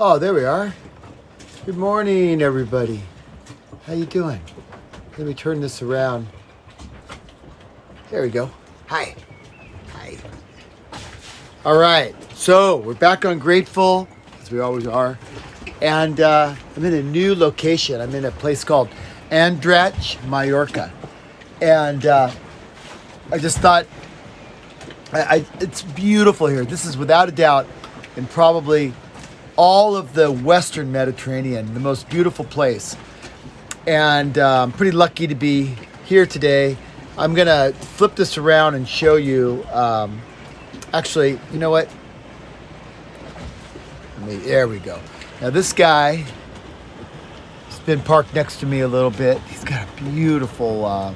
Oh, there we are. Good morning, everybody. How you doing? Let me turn this around. There we go. Hi. Hi. All right. So we're back on Grateful, as we always are. And I'm in a new location. I'm in a place called Andratx, Mallorca. And I just thought, it's beautiful here. This is without a doubt, in probably all of the Western Mediterranean, the most beautiful place. And I'm pretty lucky to be here today. I'm gonna flip this around and show you, actually, you know what? There we go. Now this guy has been parked next to me a little bit. He's got a beautiful, I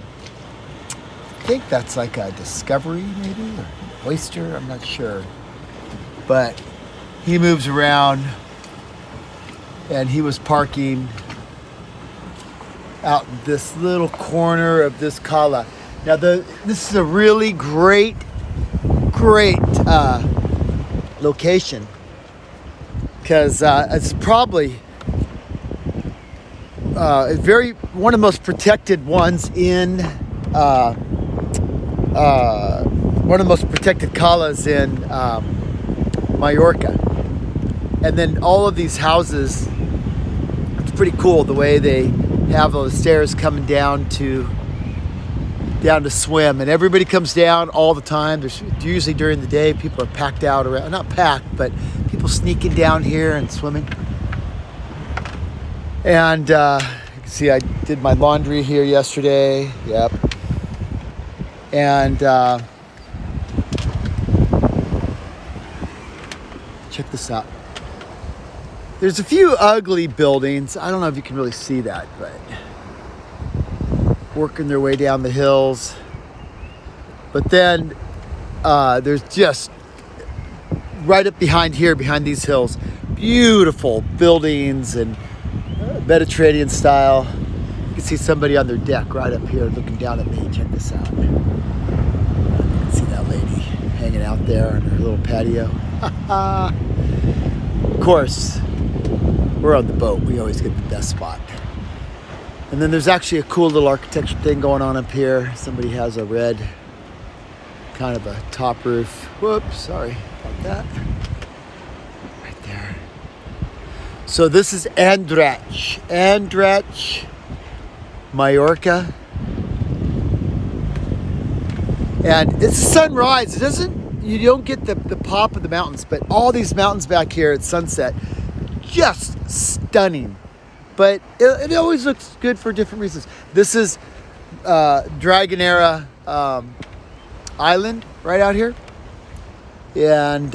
think that's like a Discovery maybe, or Oyster, I'm not sure. But he moves around, and he was parking out this little corner of this Cala. Now this is a really great location, because it's probably one of the most protected ones in one of the most protected calas in Mallorca. And then all of these houses, it's pretty cool the way they have those stairs coming down to swim, and everybody comes down all the time. There's usually during the day, people are packed out around, not packed, but people sneaking down here and swimming. And you can see I did my laundry here yesterday. Yep. And check this out. There's a few ugly buildings. I don't know if you can really see that, but working their way down the hills. But then there's just right up behind here, behind these hills, beautiful buildings and Mediterranean style. You can see somebody on their deck right up here looking down at me. Check this out. You can see that lady hanging out there on her little patio. Of course, we're on the boat. We always get the best spot. And then there's actually a cool little architecture thing going on up here. Somebody has a red kind of a top roof. Whoops, sorry about that. Right there. So this is Andratx, Mallorca. And it's sunrise. You don't get the pop of the mountains, but all these mountains back here at sunset, just stunning. But it always looks good for different reasons. This is Dragonera Island right out here. And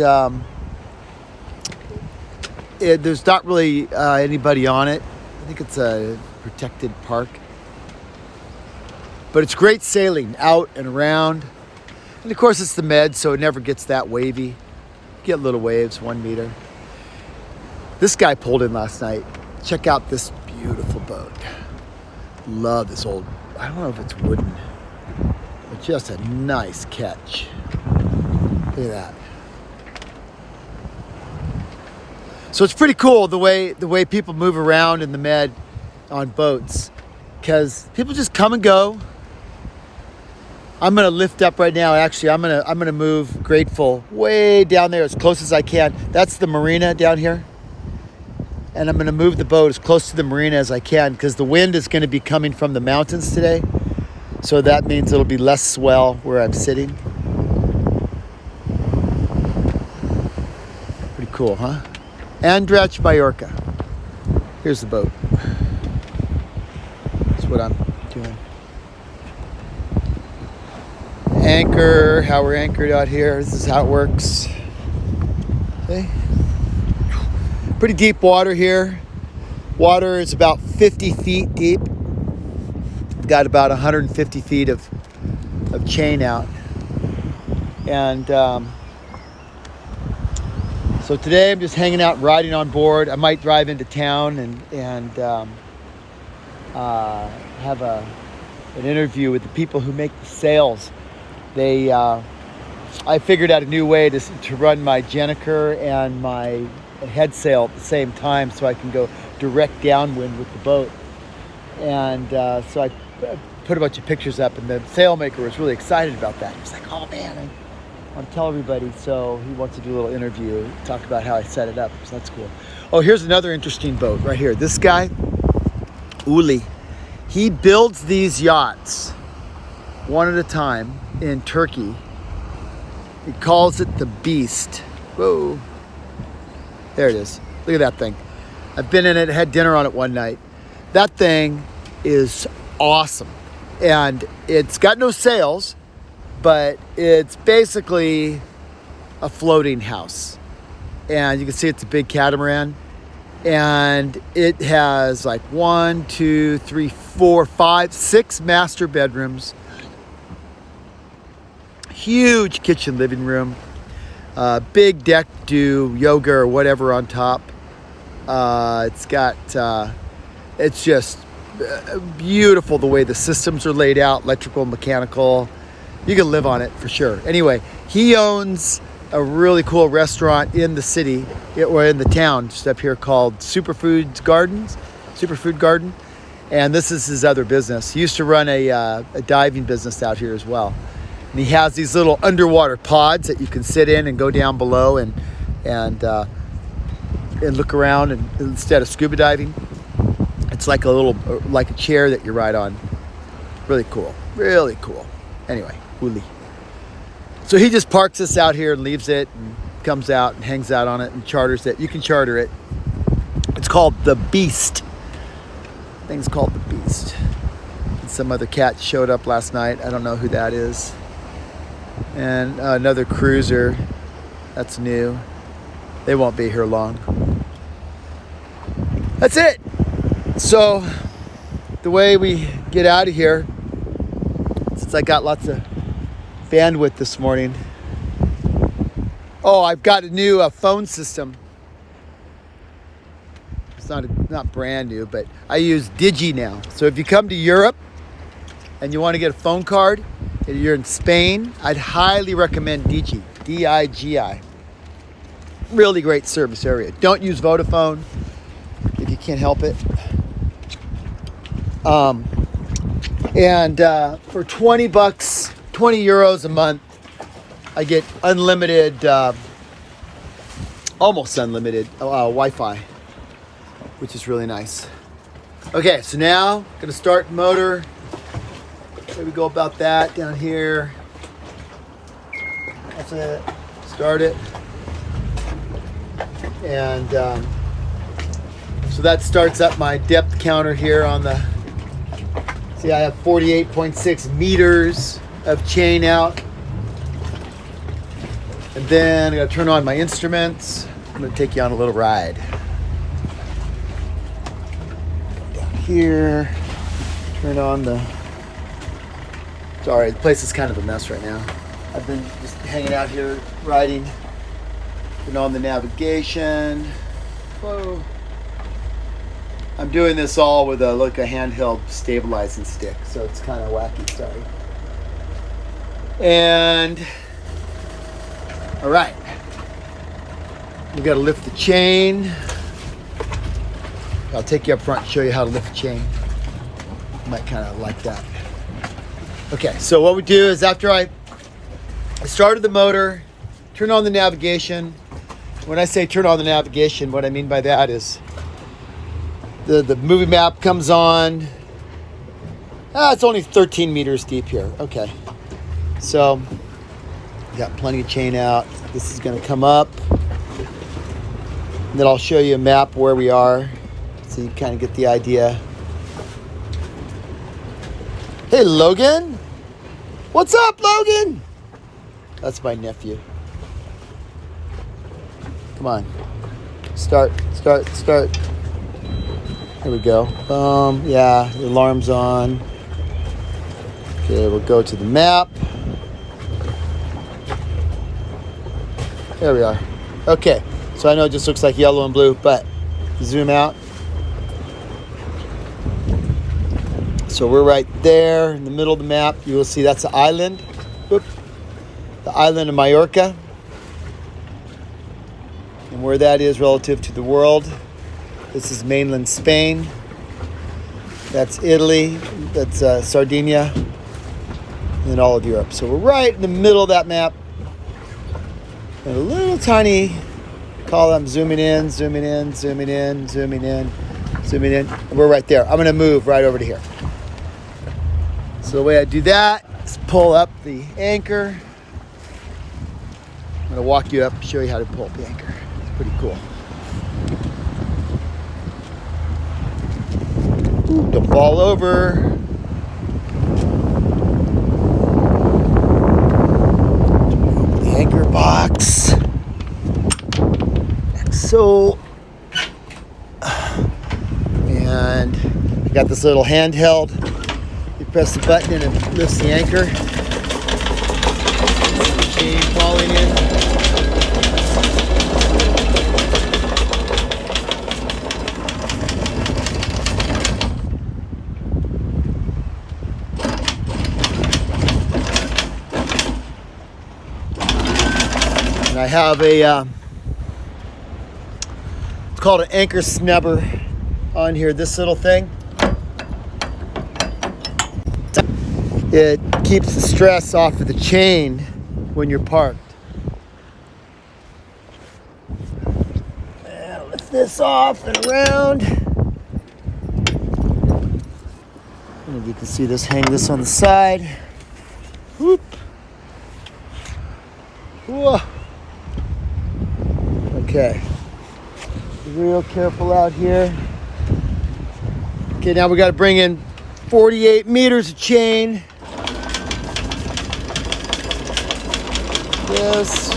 there's not really anybody on it. I think it's a protected park. But it's great sailing out and around. And of course it's the Med, so it never gets that wavy. You get little waves, 1 meter. This guy pulled in last night. Check out this beautiful boat. Love this old, I don't know if it's wooden, but just a nice catch. Look at that. So it's pretty cool the way people move around in the Med on boats, because people just come and go. I'm gonna lift up right now. Actually, I'm gonna move Grateful way down there as close as I can. That's the marina down here. And I'm going to move the boat as close to the marina as I can, because the wind is going to be coming from the mountains today. So that means it'll be less swell where I'm sitting. Pretty cool, huh? Andratx, Mallorca. Here's the boat. That's what I'm doing. Anchor, how we're anchored out here. This is how it works. Okay. Pretty deep water here. Water is about 50 feet deep. We've got about 150 feet of chain out. And so today I'm just hanging out, riding on board. I might drive into town and have an interview with the people who make the sails. I figured out a new way to run my Jenniker and my a head sail at the same time so I can go direct downwind with the boat. And so I put a bunch of pictures up, and the sailmaker was really excited about that. He was like, oh man, I want to tell everybody. So he wants to do a little interview, talk about how I set it up. So that's cool. Oh, here's another interesting boat right here. This guy, Uli, he builds these yachts one at a time in Turkey. He calls it the Beast. Whoa. There it is. Look at that thing. I've been in it, had dinner on it one night. That thing is awesome. And it's got no sails, but it's basically a floating house. And you can see it's a big catamaran. And it has like 1, 2, 3, 4, 5, 6 master bedrooms. Huge kitchen, living room. Big deck to do yoga or whatever on top. It's got, it's just beautiful the way the systems are laid out, electrical, mechanical. You can live on it for sure. Anyway, he owns a really cool restaurant in the city, or in the town just up here, called Superfood Garden. And this is his other business. He used to run a diving business out here as well. And he has these little underwater pods that you can sit in and go down below and look around, and instead of scuba diving, it's like a chair that you ride on. Really cool, really cool. Anyway, Uli. So he just parks us out here and leaves it, and comes out and hangs out on it and charters it. You can charter it. It's called the Beast. The thing's called the Beast. And some other cat showed up last night. I don't know who that is. And another cruiser. That's new. They won't be here long. That's it. So the way we get out of here, since I got lots of bandwidth this morning. Oh, I've got a new phone system. It's not brand new, but I use Digi now. So if you come to Europe and you want to get a phone card, and you're in Spain, I'd highly recommend Digi, D-I-G-I. Really great service area. Don't use Vodafone if you can't help it. And for 20 bucks, 20 euros a month, I get unlimited, almost unlimited Wi-Fi, which is really nice. Okay, so now gonna start motor. There we go about that down here. That's it. Start it. And so that starts up my depth counter here on the, see, I have 48.6 meters of chain out. And then I'm gonna turn on my instruments. I'm gonna take you on a little ride. Down here, turn on the, sorry, the place is kind of a mess right now. I've been just hanging out here riding. Turn on the navigation. Whoa. I'm doing this all with a handheld stabilizing stick, so it's kind of wacky, sorry. And, all right. We gotta lift the chain. I'll take you up front and show you how to lift the chain. You might kind of like that. Okay, so what we do is after I started the motor, turn on the navigation. When I say turn on the navigation, what I mean by that is the movie map comes on. It's only 13 meters deep here. Okay, so got plenty of chain out. This is going to come up. And then I'll show you a map where we are, so you kind of get the idea. Hey, Logan. What's up, Logan? That's my nephew. Come on. Start. Here we go. Yeah, the alarm's on. Okay, we'll go to the map. There we are. Okay, so I know it just looks like yellow and blue, but zoom out. So we're right there in the middle of the map. You will see that's the island. Whoop. The island of Mallorca. And where that is relative to the world. This is mainland Spain. That's Italy. That's Sardinia. And then all of Europe. So we're right in the middle of that map. And a little tiny column zooming in, zooming in, zooming in, zooming in, zooming in. And we're right there. I'm going to move right over to here. So the way I do that is pull up the anchor. I'm going to walk you up, show you how to pull up the anchor. It's pretty cool. Ooh, don't fall over. Open the anchor box. Like so. And I got this little handheld. You press the button and it lifts the anchor. Chain falling in. And I have a, it's called an anchor snubber on here, this little thing. It keeps the stress off of the chain when you're parked. And lift this off and around. And you can see this, hang this on the side. Whoop. Whoa. Okay. Be real careful out here. Okay, now we got to bring in 48 meters of chain. This.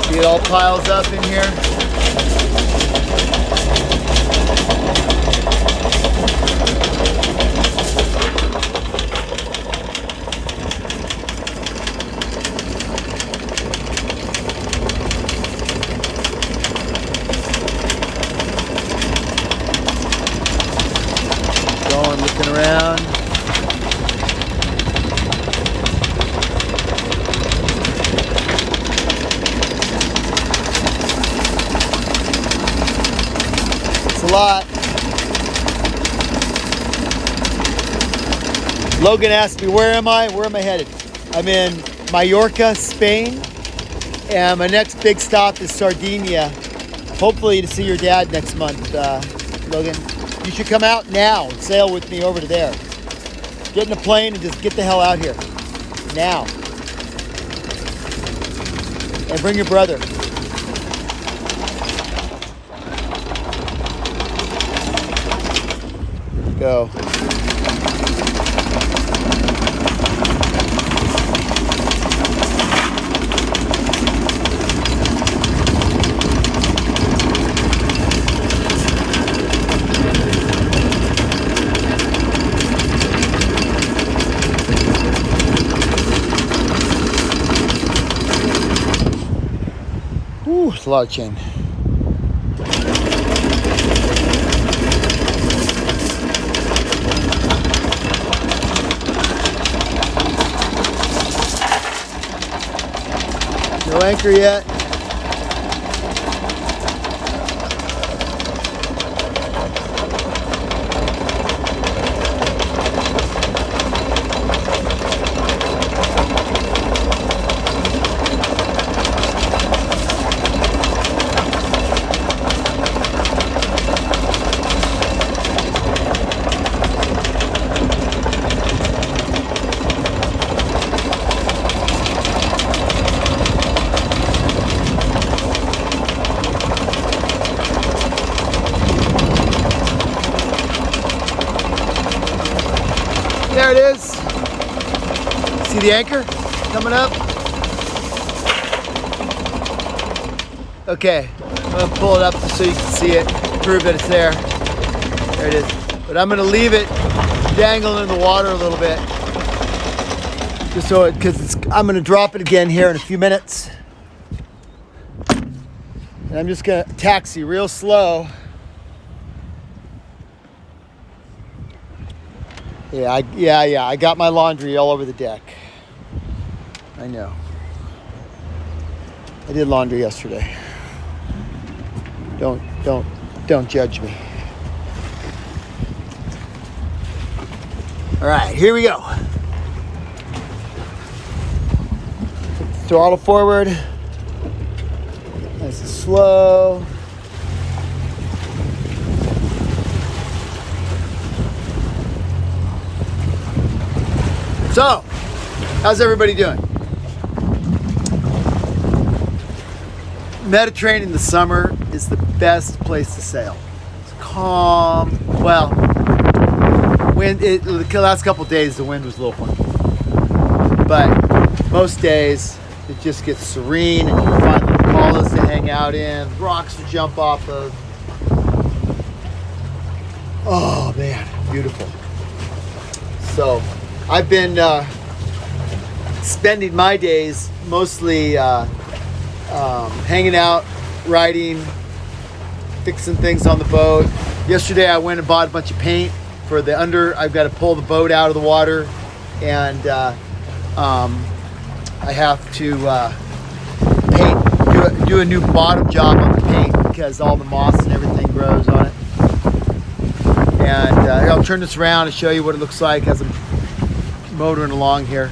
See, it all piles up in here. Going, looking around. A lot. Logan asked me, where am I? Where am I headed? I'm in Mallorca, Spain, and my next big stop is Sardinia. Hopefully to see your dad next month, Logan. You should come out now and sail with me over to there. Get in a plane and just get the hell out here. Now. And bring your brother. Go. Ooh, it's a lot of chain. No anchor yet. There it is. See the anchor coming up? Okay, I'm gonna pull it up so you can see it, prove that it's there. There it is. But I'm gonna leave it dangling in the water a little bit. Just so I'm gonna drop it again here in a few minutes. And I'm just gonna taxi real slow. Yeah, I got my laundry all over the deck. I know. I did laundry yesterday. Don't judge me. All right, here we go. Throttle forward. Nice and slow. So, how's everybody doing? Mediterranean in the summer is the best place to sail. It's calm. Well, the last couple of days the wind was a little funky, but most days it just gets serene, and you can find little calas to hang out in, rocks to jump off of. Oh man, beautiful. So I've been spending my days mostly hanging out, riding, fixing things on the boat. Yesterday I went and bought a bunch of paint for the I've got to pull the boat out of the water, and I have to do a new bottom job on the paint because all the moss and everything grows on it. And I'll turn this around and show you what it looks like as I'm motoring along here.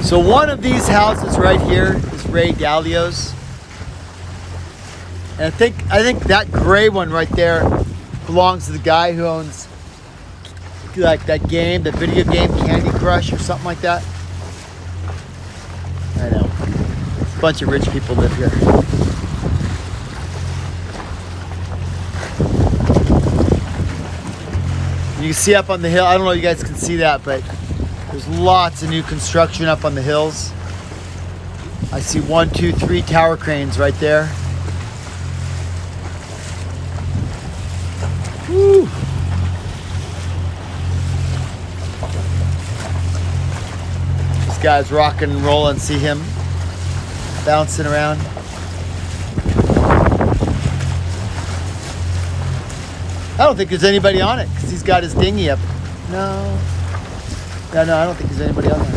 So one of these houses right here is Ray Dalio's, and I think that gray one right there belongs to the guy who owns like that video game Candy Crush or something like that. I know, a bunch of rich people live here. You can see up on the hill. I don't know if you guys can see that, but there's lots of new construction up on the hills. I see 1, 2, 3 tower cranes right there. Woo. This guy's rocking and rolling. See him bouncing around. I don't think there's anybody on it because he's got his dinghy up. No, I don't think there's anybody on there.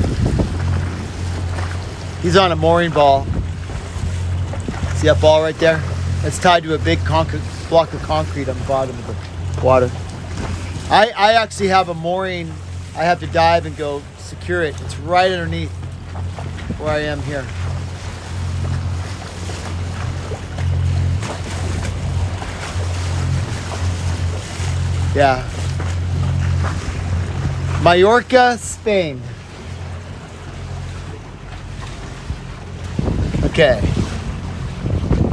He's on a mooring ball. See that ball right there? It's tied to a big block of concrete on the bottom of the water. I actually have a mooring. I have to dive and go secure it. It's right underneath where I am here. Yeah. Mallorca, Spain. Okay.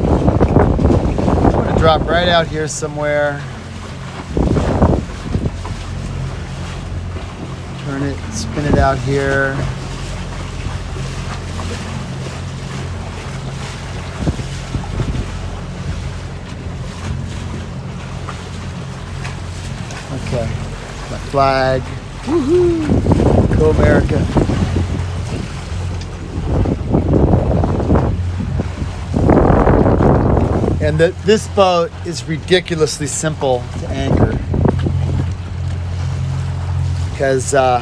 I'm going to drop right out here somewhere. Turn it, spin it out here. Okay. My flag. Woohoo! Go America. And this boat is ridiculously simple to anchor because I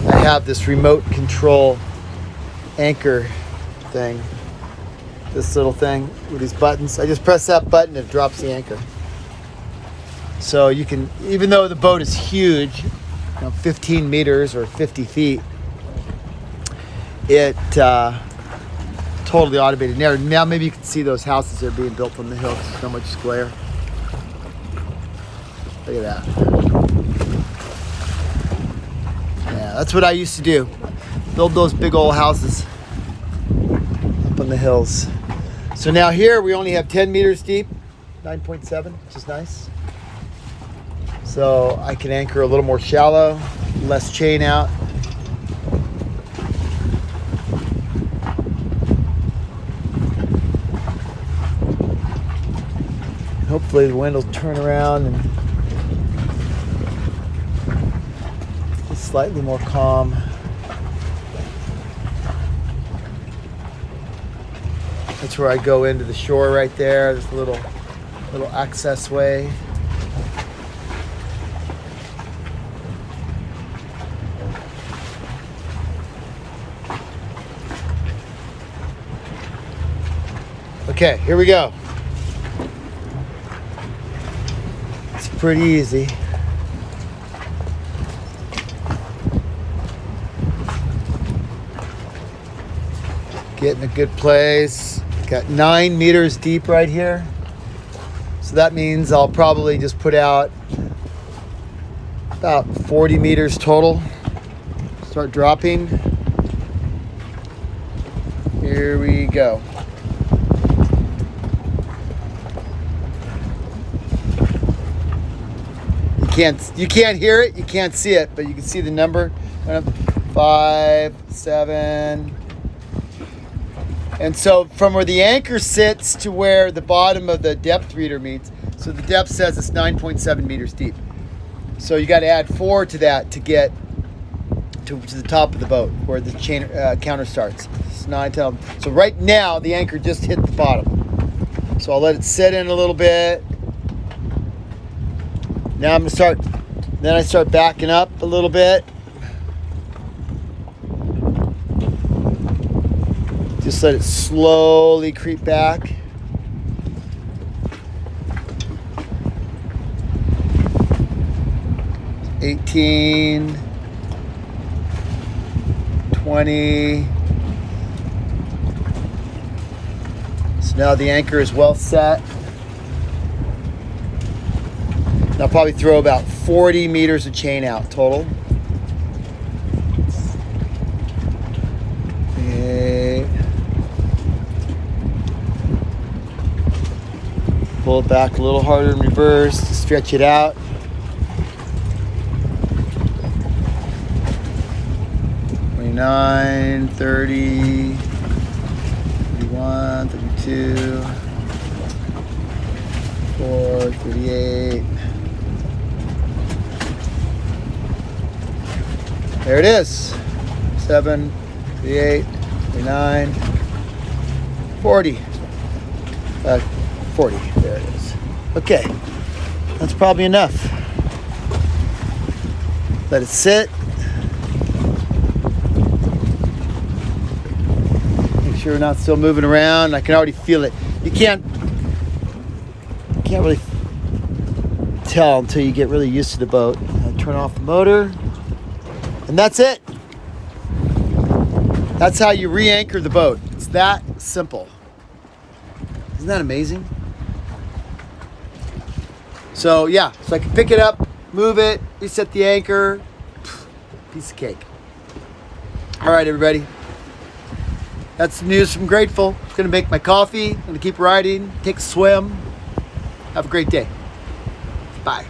have this remote control anchor thing, this little thing with these buttons. I just press that button and it drops the anchor. So you can, even though the boat is huge, 15 meters or 50 feet, it totally automated. Now maybe you can see those houses that are being built on the hill. There's so much glare. Look at that. Yeah, that's what I used to do. Build those big old houses up on the hills. So now here we only have 10 meters deep, 9.7, which is nice. So I can anchor a little more shallow, less chain out. Hopefully the wind will turn around and be slightly more calm. That's where I go into the shore right there. There's a little access way. Okay, here we go. It's pretty easy. Get in a good place. Got 9 meters deep right here. So that means I'll probably just put out about 40 meters total. Start dropping. Here we go. You can't hear it, you can't see it, but you can see the number. 5, 7. And so from where the anchor sits to where the bottom of the depth reader meets, so the depth says it's 9.7 meters deep. So you got to add 4 to that to get to the top of the boat where the chain counter starts. It's 9, 10. So right now the anchor just hit the bottom. So I'll let it sit in a little bit. Now I'm gonna then I start backing up a little bit. Just let it slowly creep back. $18, $20. So now the anchor is well set. And I'll probably throw about 40 meters of chain out total. Okay. Pull it back a little harder in reverse to stretch it out. $29, $30, $31, $32, $34, $38. There it is. 7, 38, 39, 40. 40. There it is. Okay. That's probably enough. Let it sit. Make sure we're not still moving around. I can already feel it. You can't really tell until you get really used to the boat. I turn off the motor. And that's it. That's how you re-anchor the boat. It's that simple. Isn't that amazing? So yeah, so I can pick it up, move it, reset the anchor. Piece of cake. All right, everybody. That's the news from Grateful. I'm gonna make my coffee. I'm gonna keep riding, take a swim. Have a great day. Bye.